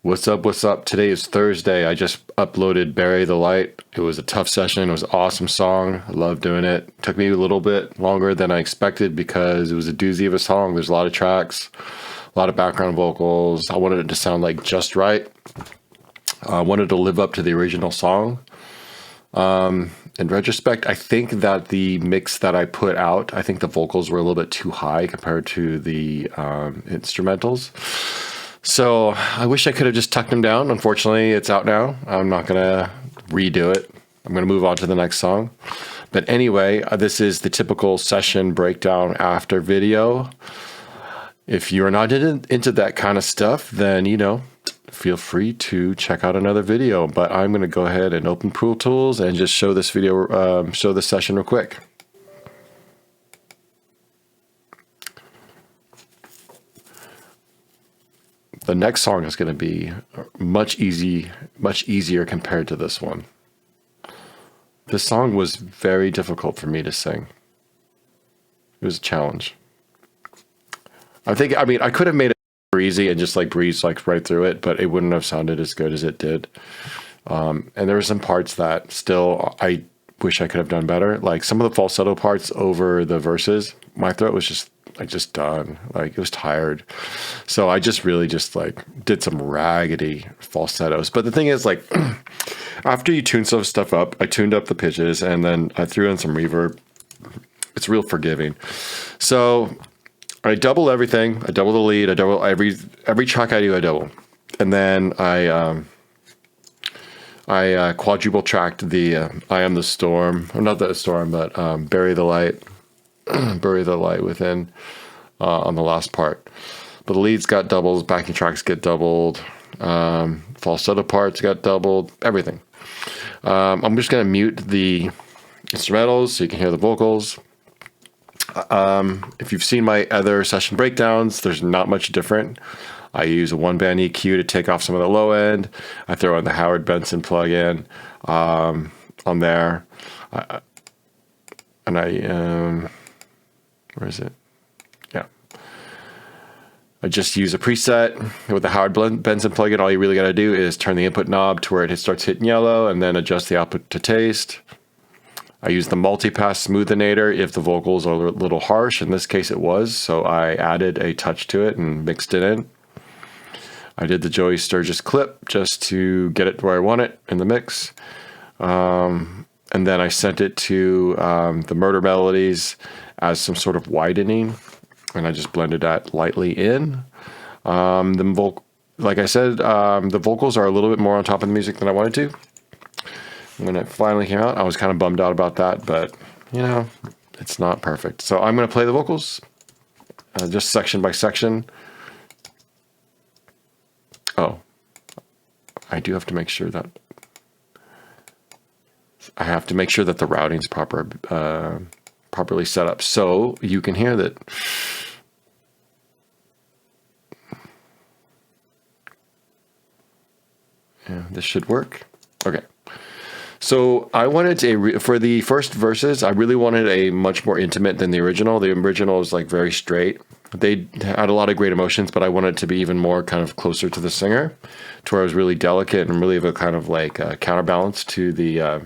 What's up? What's up? Today is Thursday. I just uploaded Bury the Light. It was a tough session. It was an awesome song. I love doing it. Took me a little bit longer than I expected because it was a doozy of a song. There's a lot of tracks, a lot of background vocals. I wanted it to sound like just right. I wanted to live up to the original song. In retrospect, I think that the mix that I put out, I think the vocals were a little bit too high compared to the instrumentals. So I wish I could have just tucked them down. Unfortunately, it's out now. I'm not going to redo it. I'm going to move on to the next song. But anyway, this is the typical session breakdown after video. If you're not into that kind of stuff, then, feel free to check out another video. But I'm going to go ahead and open Pro Tools and just show this video, show this session real quick. The next song is going to be much easier compared to this one. This song was very difficult for me to sing. It was a challenge. I could have made it easy and just breezed right through it, but it wouldn't have sounded as good as it did. And there were some parts that still I wish I could have done better. Like some of the falsetto parts over the verses, my throat was just done. It was tired. So I just really did some raggedy falsettos. But the thing is, after you tune some stuff up, I tuned up the pitches and then I threw in some reverb. It's real forgiving. So I double everything. I double the lead. I double every track I do, I double. And then I quadruple tracked the I Am the Storm. Or not the Storm, but Bury the Light. Bury the Light within on the last part. But the leads got doubles, backing tracks get doubled, falsetto parts got doubled, everything. I'm just going to mute the instrumentals so you can hear the vocals. If you've seen my other session breakdowns, there's not much different. I use a one-band EQ to take off some of the low end. I throw in the Howard Benson plugin on there. Where is it? Yeah. I just use a preset with the Howard Benson plugin. All you really got to do is turn the input knob to where it starts hitting yellow and then adjust the output to taste. I use the multipass smoothinator if the vocals are a little harsh. In this case, it was. So I added a touch to it and mixed it in. I did the Joey Sturgis clip just to get it where I want it in the mix. And then I sent it to the Murder Melodies as some sort of widening, and I just blended that lightly in. Like I said, the vocals are a little bit more on top of the music than I wanted to. When it finally came out, I was kind of bummed out about that, but, it's not perfect. So I'm going to play the vocals just section by section. Oh, I do have to make sure that the routing's properly set up so you can hear that. Yeah, this should work. Okay. So I wanted for the first verses, I really wanted a much more intimate than the original. The original is very straight. They had a lot of great emotions, but I wanted it to be even more kind of closer to the singer, to where I was really delicate and really have a kind of counterbalance to the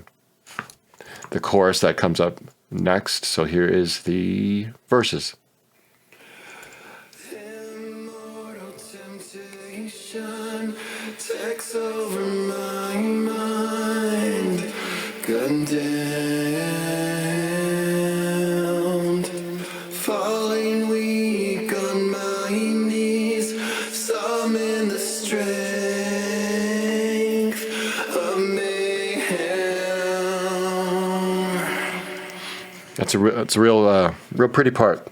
chorus that comes up next. So here is the verses. Immortal temptation takes over my mind, condemned, falling weak on my knees, summon the strength of mayhem. That's a real pretty part.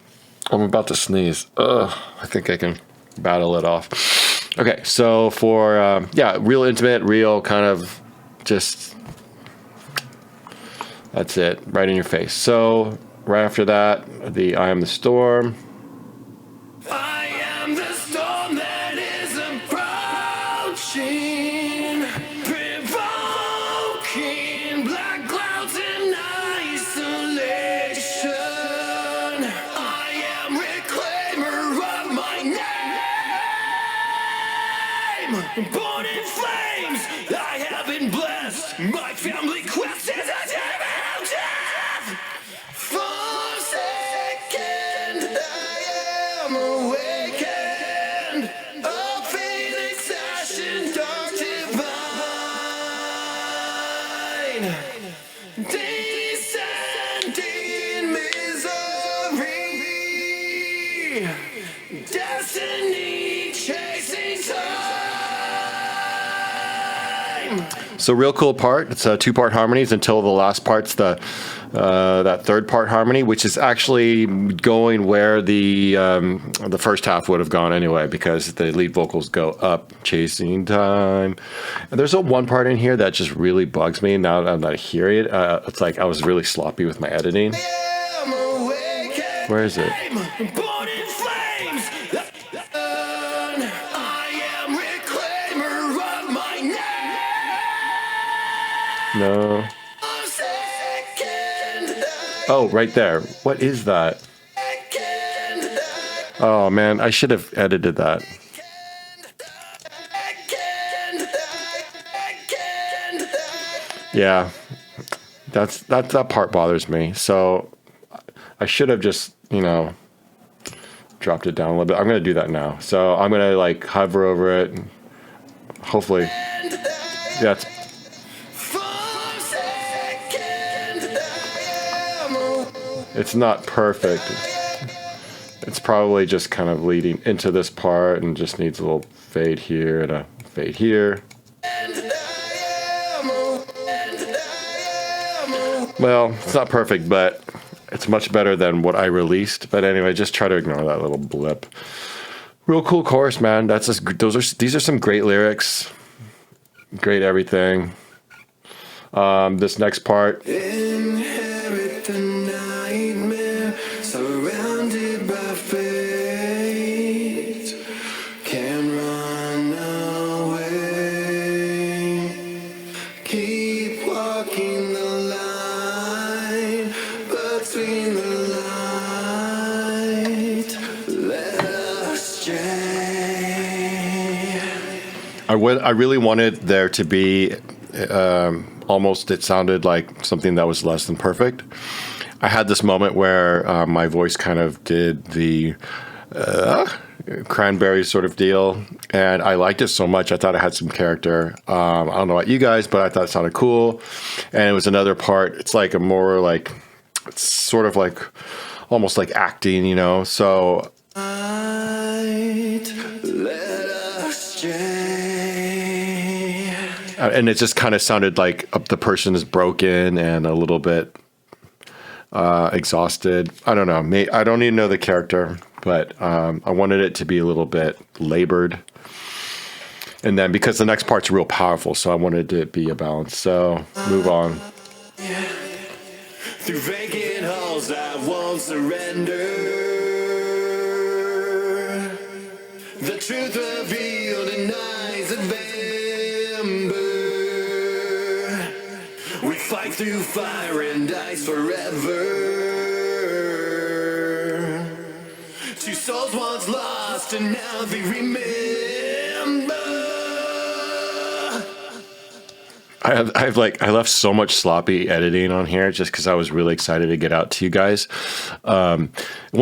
I'm about to sneeze. I think I can battle it off. Okay, so for real intimate, real kind of just, that's it, right in your face. So right after that, the I Am the Storm. I am the storm that is approaching, provoking black clouds in isolation. I am reclaimer of my name. am born in flames. I have been blessed. My family quest is a terrible death. For a second, I am awakened. A phoenix ashen dark divine. Descending misery. Destiny chasing time. So real cool part. It's a 2-part harmonies until the last part's the that third part harmony, which is actually going where the first half would have gone anyway, because the lead vocals go up, chasing time. And there's one part in here that just really bugs me now that I'm not hearing it. It's like I was really sloppy with my editing. Where is it? Born in flames. I am reclaimer of my name. No. Oh, right there. What is that? Oh man, I should have edited that. Yeah, that part bothers me. So I should have just, dropped it down a little bit. I'm gonna do that now. So I'm gonna like hover over it. And hopefully, that's. It's not perfect. It's probably just kind of leading into this part and just needs a little fade here and a fade here. Well, it's not perfect, but it's much better than what I released. But anyway, just try to ignore that little blip. Real cool chorus, man. These are some great lyrics. Great everything. This next part. Inherit the nightmare, surrounded by fate. Can't run away. Keep walking the line between the light. Let us stray. I really wanted there to be almost, it sounded like something that was less than perfect. I had this moment where my voice kind of did the cranberry sort of deal, and I liked it so much. I thought it had some character. I don't know about you guys, but I thought it sounded cool. And it was another part. It's like a more like, it's sort of like almost like acting, So. Let us stray. And it just kind of sounded like the person is broken and a little bit exhausted. I don't know. I don't even know the character, but I wanted it to be a little bit labored. And then because the next part's real powerful, so I wanted it to be a balance. So move on. Through vacant halls I won't surrender. The truth revealed in eyes of ember. We fight through fire and ice forever. Two souls once lost and now they remember. I left so much sloppy editing on here just because I was really excited to get out to you guys. One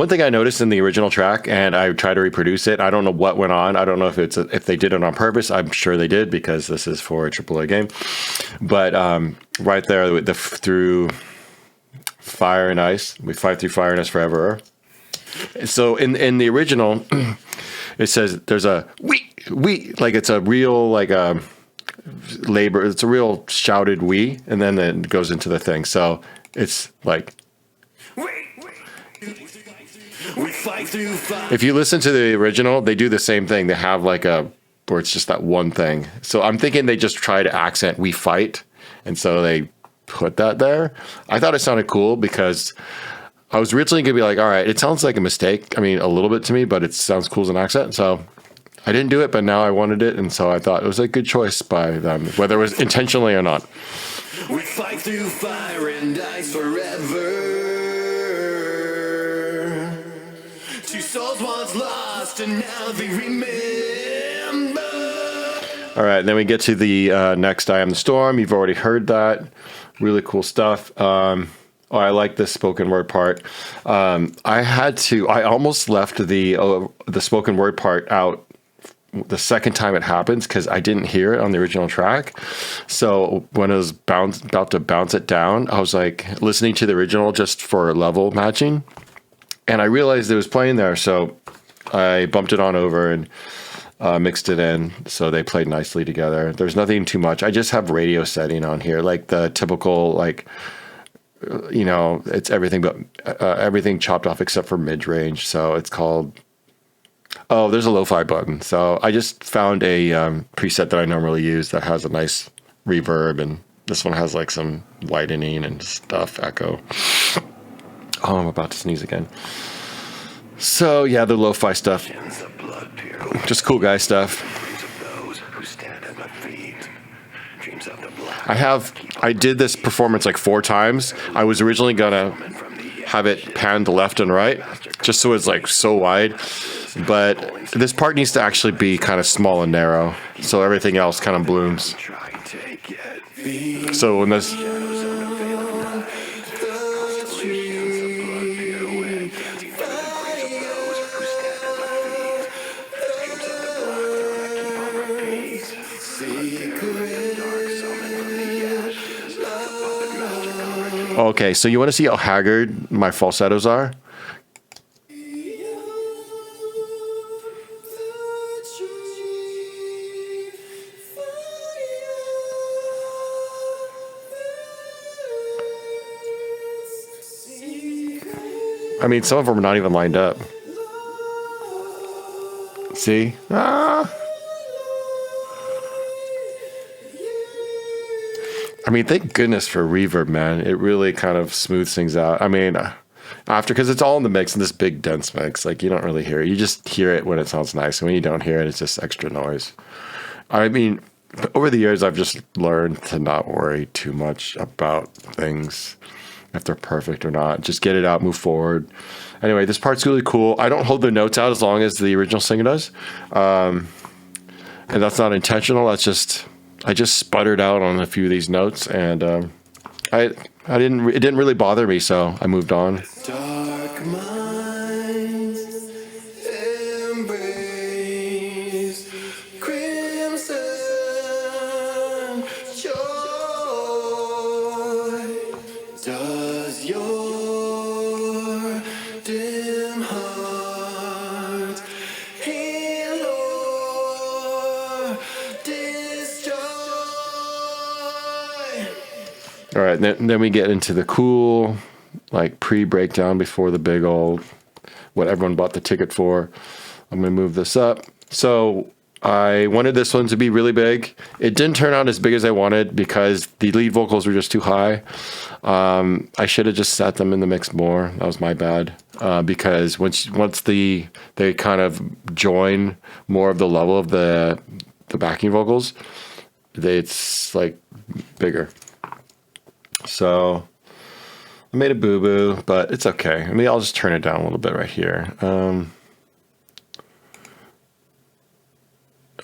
thing I noticed in the original track, and I tried to reproduce it. I don't know what went on. I don't know if they did it on purpose. I'm sure they did because this is for a AAA game. But right there, through fire and ice, we fight through fire and ice forever. So in the original, it says there's a we like it's a real like a. Labor, it's a real shouted we, and then it goes into the thing. So it's like we fight through fire. If you listen to the original, they do the same thing. They have like where it's just that one thing. So I'm thinking they just try to accent we fight, and so they put that there. I thought it sounded cool because I was originally gonna be like, all right, it sounds like a mistake. I mean, a little bit to me, but it sounds cool as an accent. So I didn't do it, but now I wanted it, and so I thought it was a good choice by them, whether it was intentionally or not. We fight through fire and ice forever. Two souls once lost and now they remember. All right, then we get to the next I Am the Storm. You've already heard that. Really cool stuff. I like this spoken word part. I almost left the spoken word part out the second time it happens because I didn't hear it on the original track. So when it was about to bounce it down, I was like listening to the original just for level matching. And I realized it was playing there. So I bumped it on over and mixed it in, so they played nicely together. There's nothing too much. I just have radio setting on here, like the typical, like, it's everything but everything chopped off except for mid range. So it's called. Oh, there's a lo-fi button. So I just found a preset that I normally use that has a nice reverb, and this one has like some widening and stuff, echo. Oh, I'm about to sneeze again. So yeah, the lo-fi stuff. Just cool guy stuff. I did this performance like 4 times. I was originally gonna have it panned left and right, just so it's like so wide. But this part needs to actually be kind of small and narrow, so everything else kind of blooms. So when this. Okay, so you want to see how haggard my falsettos are? I mean, some of them are not even lined up. See? Ah. I mean, thank goodness for reverb, man. It really kind of smooths things out. I mean, because it's all in the mix in this big dense mix, like you don't really hear it. You just hear it when it sounds nice, and when you don't hear it, it's just extra noise. I mean, over the years, I've just learned to not worry too much about things, if they're perfect or not. Just get it out, move forward. Anyway, this part's really cool. I don't hold the notes out as long as the original singer does, and that's not intentional. That's just. I just sputtered out on a few of these notes, and it didn't really bother me, so I moved on. Dark minds embrace crimson joy. Does your dim heart heal or destroy? All right, then we get into the cool, like pre-breakdown before the big old, what everyone bought the ticket for. I'm gonna move this up. So I wanted this one to be really big. It didn't turn out as big as I wanted because the lead vocals were just too high. I should have just set them in the mix more. That was my bad. Because once they kind of join more of the level of the backing vocals, it's like bigger. So I made a boo-boo, but it's okay. I mean, I'll just turn it down a little bit right here.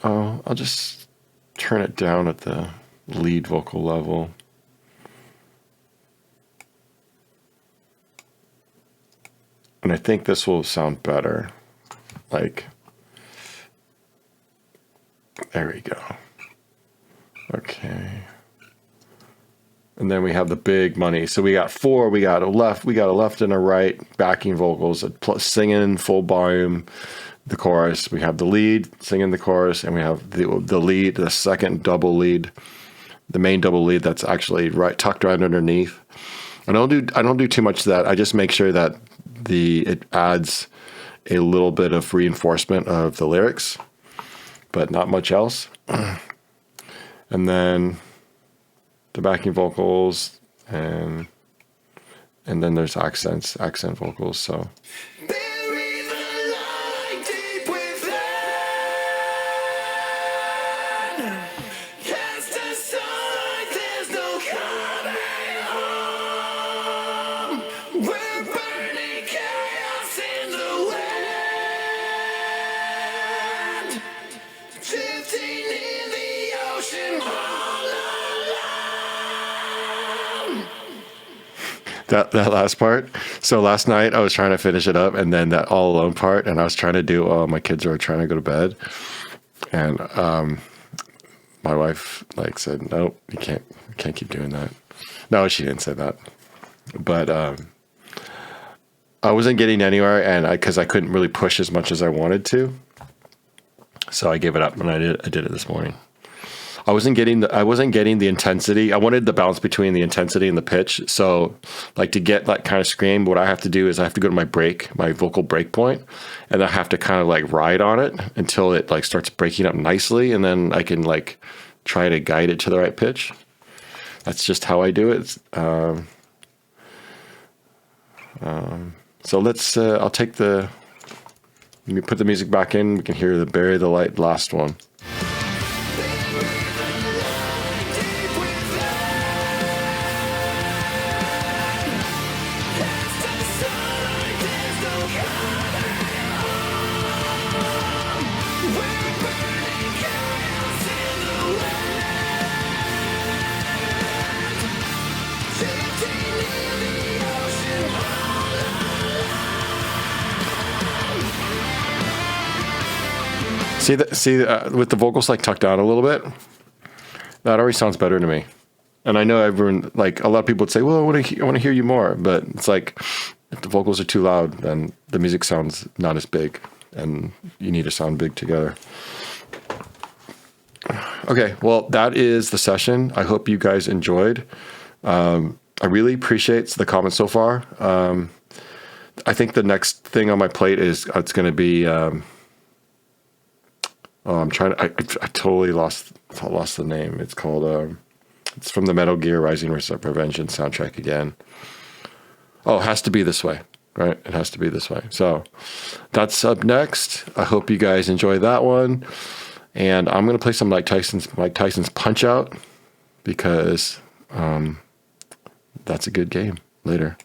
I'll just turn it down at the lead vocal level. And I think this will sound better. Like, there we go. Okay. And then we have the big money. So we got 4. We got a left and a right backing vocals, singing full volume the chorus. We have the lead singing the chorus, and we have the lead, the second double lead, the main double lead that's actually tucked right underneath. I don't do too much of that. I just make sure that it adds a little bit of reinforcement of the lyrics, but not much else. And then the backing vocals, and then there's accent vocals. So Bury the light deep within. Cast aside, there's no coming home. We're burning chaos in the wind, drifting in the ocean all alone. That last part. So last night I was trying to finish it up, and then that all alone part, and I was trying to do while my kids were trying to go to bed, and my wife like said, "Nope, you can't keep doing that." No, she didn't say that, but I wasn't getting anywhere, and because I couldn't really push as much as I wanted to, so I gave it up, and I did it this morning. I wasn't getting the intensity. I wanted the balance between the intensity and the pitch. So like to get that kind of scream, what I have to do is I have to go to my vocal break point, and I have to kind of like ride on it until it like starts breaking up nicely. And then I can like try to guide it to the right pitch. That's just how I do it. So I'll take let me put the music back in. We can hear the Bury the Light last one. With the vocals like tucked down a little bit, that already sounds better to me. And I know everyone, like a lot of people would say, well, I want to hear you more. But it's like, if the vocals are too loud, then the music sounds not as big, and you need to sound big together. Okay, well, that is the session. I hope you guys enjoyed. I really appreciate the comments so far. I think the next thing on my plate it's going to be, I'm trying to, I totally lost the name. It's called, it's from the Metal Gear Rising Revengeance soundtrack again. Oh, it has to be this way, right? It has to be this way. So that's up next. I hope you guys enjoy that one. And I'm going to play some Mike Tyson's Punch Out, because that's a good game. Later.